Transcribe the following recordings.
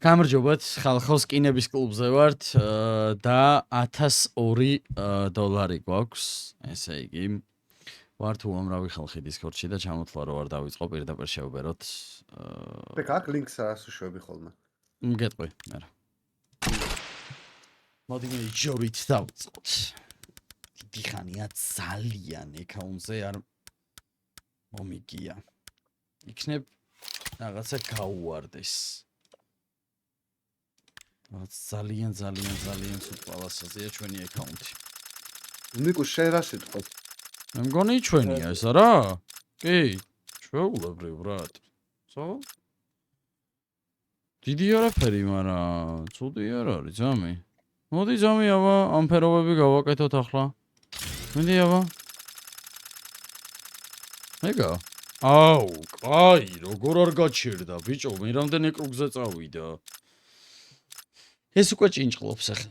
გამარჯობათ, ხალხოს კინების კლუბზე ვართ და $1002 გვაქვს, ესე იგი. ვართ უამრავი ხალხი Discord-ში და ჩამოთვლა რო არ დავიწყო პირდაპირ შევბეროთ. აქ ლინკს ასუშვები ხოლმე. გეტყვი, მერე. მოდი მე ჯორით დავიწყოთ. დიდი ხანია ძალიან აკაუნტზე არ მომიგია. იქნებ რაღაცა გაუვარდეს. ძალიან სულ პალასაზეა ჩვენი აკაუნტი. ნიკო შენ რა სიტყვას? მე მგონი ჩვენია ეს არა? კი, ჩვეულებრივ ბრატ. ხო? დიდი არაფერი, მაგრამ ცუდი არ არის, ძამი. მოდი ძამი, აბა, ამ ფეროვები გავაკეთოთ ახლა. მოდი აბა. მეგა. აუ, კაი, როგორ არ გაჩერდა, ბიჭო, მე რამდენი კრუგზე წავიდა. ეს უკვე ჭინჭყლობს ახლა.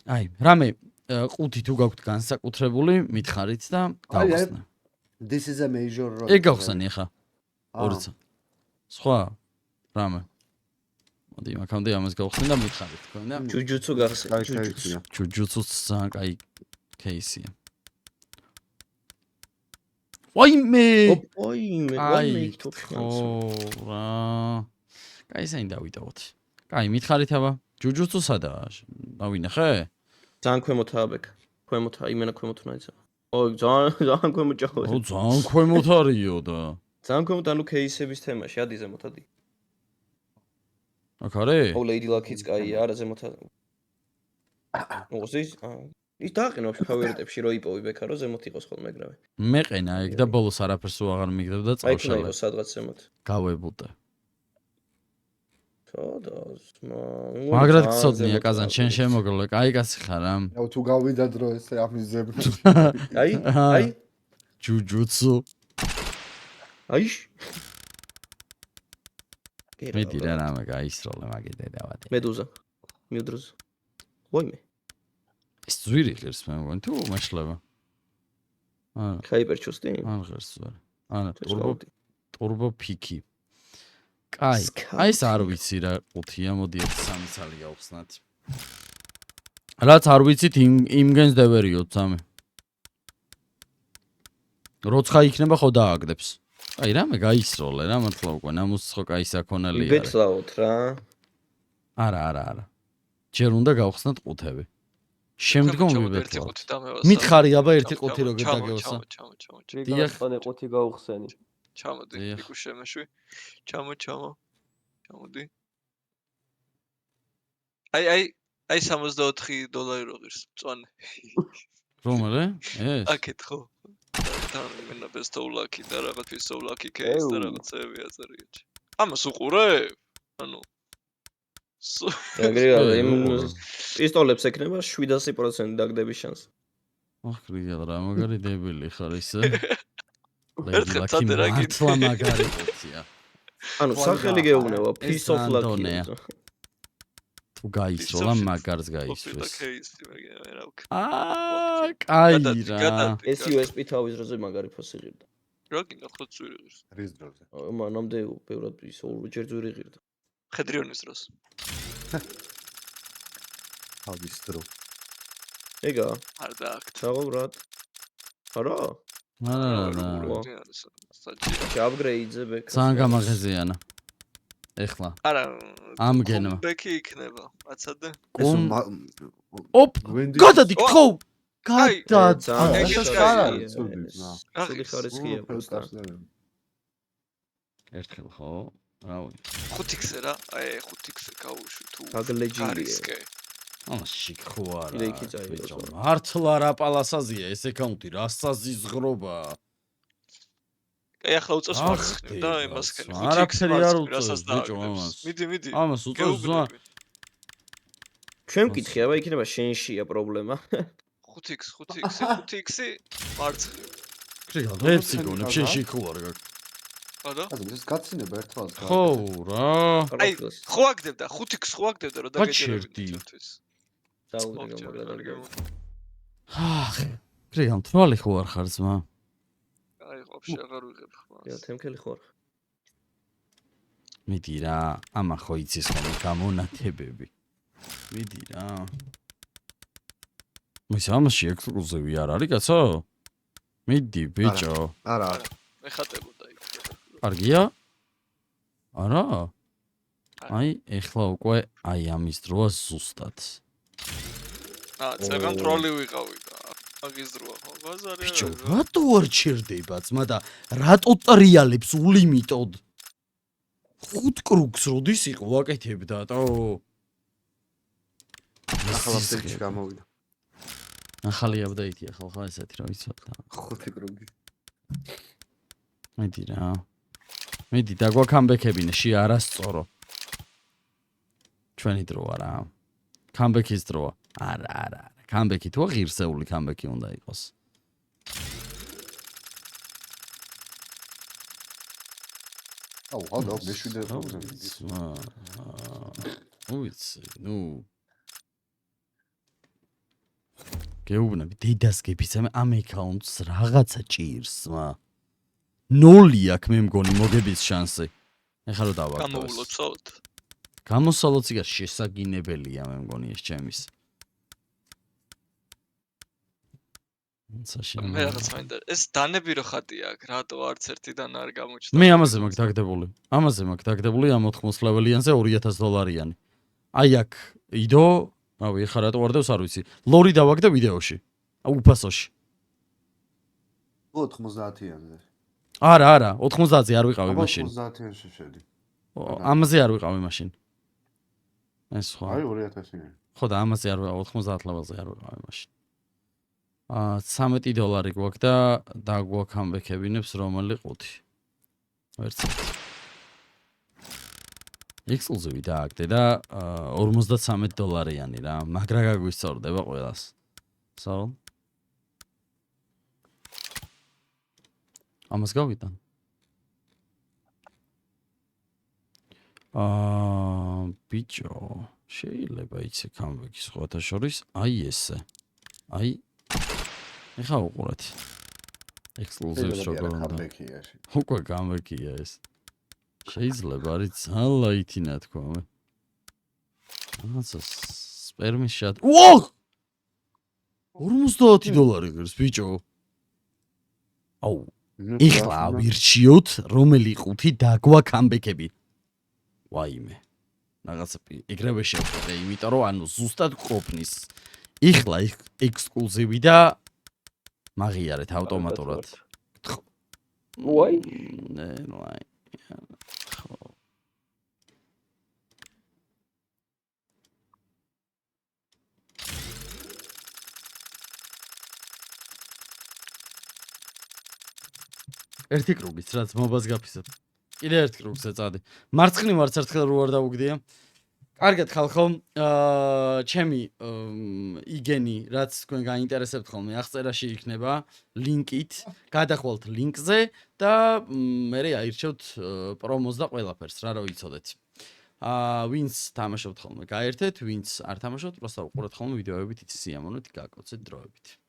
აი, რამე ყუთი თუ გაქვთ განსაკუთრებული, მითხარით და გავხსნა. This is a major role. ეგ გავხსნი ახლა. ორცა. სხვა რამე. მოდი, მაგამდე ამას გავხსნი და მითხარით, თქვენ და ჯუჯუცუ გახსენე. ჯუჯუცუც ძალიან კაი кейსია. ვაიმე! ვაიმე, რა. კაი, საინ დავიტოვოთ. კაი, მითხარით აბა. ჯუჯუცუ სადაა? დავინახე? ძალიან ქვემოთაა ბეკ. ქვემოთაა, იმენა ქვემოთ უნდა იცო. ой, ძალიან ქვემოთ ჭახოვე. ო, ძალიან ქვემოთ არისო და. ძალიან ქვემოთ, ანუ кейსების თემაში, ადი ზემოთ ადი. აქ არის? ო, ლეიდი ლაკიც კაია, არა ზემოთ. ოზის? ის დააყენა ვაფშე ფავორიტებში რო იპოვი ბეკა, რო ზემოთ იყოს ხოლმე ეგრევე. მეყენა ეგ და ბოლოს არაფერს უაღარ მიგდებ და აი, წავშალე. იქნება სადღაც ზემოთ. გავებუტე. სადაც, მაგრად გწოდნია კაზან, შენ შემოგლო, კაი კაცი ხარ ამ. აუ თუ გავიდა დრო ესე ამის ზემოთ. აი. ჯუჯუცუ. აი. მედი რა რამე გაისროლე მაგე დედავატი. მედუზა. მიუდრუზ. ვაიმე. ეს ზვირი ღირს მე მგონი თუ მეშლება. არა. ჰაიპერჩუსტი? არ ღირს ზვირი. არა, ტურბო ფიკი. კაი, აი ეს არ ვიცი რა ყუთია, მოდი 3 ცალი გავხსნათ. რაც არ ვიცით იმგენს დევერიოთ სამე. როცა იქნება ხო დააგდებს. აი რამე გაისროლე რა მართლა უკვე ნამუს ხო კაი საქონელი არის. ბეცლაოთ რა. არა. ჯერ უნდა გავხსნათ ყუთები. შემდგომ ვიბეჭდავთ. მითხარი აბა ერთი ყუთი როგორ დაგევსა. დიახ, ყუთი გავხსენი. ჩამოდი, იქ შემეშვი. ჩამოდი. აი $64 რო ღირს, მწვანე. რომელი? ეს? აკეთ ხო. და მენა best of luck და რაღაც ის so lucky case და რაღაცები აზარიაჩი. ამას უყურებ? ანუ ეგრეა, იმ პისტოლებს ექნება 700% დაგდების შანსი. ოხ, რიგად რა მაგარი დებილი ხარ ისე. ერთხელ წადე რა გიწი. მართლა მაგარი ყუთია. ანუ სახელი გეუბნება piece of lucky. თუ გაისროლა მაგარს გაისროს. აა, კაი რა. ეს USB თავის დროზე მაგარი ფასი ღირდა. რა გინდა ხო ძვირი ღირს? რის დროზე? მანამდე ბევრად ის ორჯერ ძვირი ღირდა. ხედრიონის დროს. თავის დრო. ეგა? არ დააკთ. ჩაღო ბრატ. არა? არა. საჭი აპგრეიდზე ბეკ. ძალიან გამაღეზიანა. ეხლა. არა. ამგენმა. ბექი იქნება, აცადე. ოპ! გადადი ხო? გადადა. ახი ხარისხია პროსტა. ერთხელ ხო? რავი. 5x-ზე რა? აი 5x-ზე გავუშვი თუ. აგლეჯინია. ამაში ხო არა. იქი წაიღო. მართლა რა პალასაზია ეს აკაუნტი, რა საზიზღრობაა. აი ახლა უწევს მარცხნივ და იმას ხენი 5x არაფერი არ უწევს ბიჭო ამას. მიდი. ამას უწევს ზვა. ჩვენ მკითხე, აბა იქნება შენშია პრობლემა. 5x მარცხნივ. კრიგალ, რეციგონებ შენში ხო არ გაქვს. არა? ეს გაცინება ერთმანეთს. ხო რა. აი, ხო აგდებდა, 5x ხო აგდებდა რომ გაჩერდი. დაუდგა მაგრამ. კრიგალ, თვალი ხო არ ხარ ძმა? აი, ვაფშე აღარ ვიღებ ხმას. თემქელი ხო არ. მიდი რა, ამა ხო იცის ხოლმე გამონათებები. მიდი რა. მის ამაში ექსკლუზივი არ არის, კაცო? მიდი, ბიჭო. არა. ეხატებოდა იქ. კარგია? არა? აი, ეხლა უკვე აი ამის დროა ზუსტად. წერან ტროლი ვიყავი და მაგის დროა ხო ბაზარი. ბიჭო, რატო არ ჩერდება ძმა და რატო ტრიალებს ულიმიტოდ? 5 კრუგს როდის იყო ვაკეთებდატო? ახლა ფიქრი გამოვიდა. ახალი აპდეიტია ხალხა ესეთი რა ვიცოდი. 5 კრუგი. მიდი რა. მიდი დაგვაკამბექებინე, შე არასწორო. ჩვენი დროა რა. კამბექის დროა. არა. კამბექი თუ ღირსეული კამბექი უნდა იყოს. აუ, ხოდა მეშვიდე კრუგზე. უიცი, ნუ. გეუბნები, დედას გეფიცამე ამ აკაუნტს რაღაცა ჭირს, მა. 0 აქვს მე მგონი მოგების შანსი. ეხლა რო დავაკეთო. გამოულოცავთ. გამოსალოცი გა შესაგინებელია მე მგონი ეს ჩემის. მე რაღაც მინდა ეს დანები რო ხატია აქ რატო არც ერთიდან არ გამოჩნდა მე ამაზე მაქვს დაგდებული. ამაზე მაქვს დაგდებული ამ 80 ლეველიანზე $2000-იანი. აი აქ იდო, რავი, ეხლა რატო ვარდევს არ ვიცი. ლორი დავაგდე ვიდეოში. უფასოში. 90-იანზე. არა, 90-ზე არ ვიყავი მაშინ. 90-იანში შედი. ამაზე არ ვიყავი მაშინ. ეს ხო. აი 2000-იანი. ხო და ამაზე არ ვიყავი 90 ლეველზე არ ვიყავი მაშინ. $13 გვაქვს და დაგვაკამბექებინებს რომელი 5. ვერც ერთი. ექსკლუზივი დააგდე და $53-იანი რა, მაგრა გაგვისწორდება ყველას. So. ამას გავიტან. ბიჭო, შეიძლება იცი კამბექის სხვათა შორის, აი ესე. აი ეხა უყურეთ. ექსკლუზივს როგორ უნდა. კამბექიაში. უკვე კამბექია ეს. შეიძლება არის ძალაითინა თქვა მე. რაღაცა სპერმის შად. ოხ! $50 ღირს ბიჭო. აუ, ეხლა ავირჩიოთ რომელი 5 დაგვაკამბექები. ვაიმე. რაღაცა ეგრევე შევხედე, იმიტომ რომ ანუ ზუსტად ყოფნის. ეხლა ექსკლუზივი და მაგიარეთ ავტომატურად. უაი ნე, ნაი. ერთი კრუგიც რაც მობას გაფისებ. კიდე ერთი კრუგზე წადი. მარცხნივ არც ერთხელ რო არ დავუგდია. კარგად ხალხო, ჩემი იგენი რაც თქვენ გაინტერესებთ ხოლმე აღწერაში იქნება ლინკით, გადახვალთ ლინკზე და მე აირჩევთ პრომოს და ყველაფერს, რა რო იცოდეთ. ვინც თამაშობთ ხოლმე, გაერთეთ, ვინც არ თამაშობთ, просто უყურეთ ხოლმე ვიდეოებით იცი სიამოვნეთ, გაკოცეთ დროებით.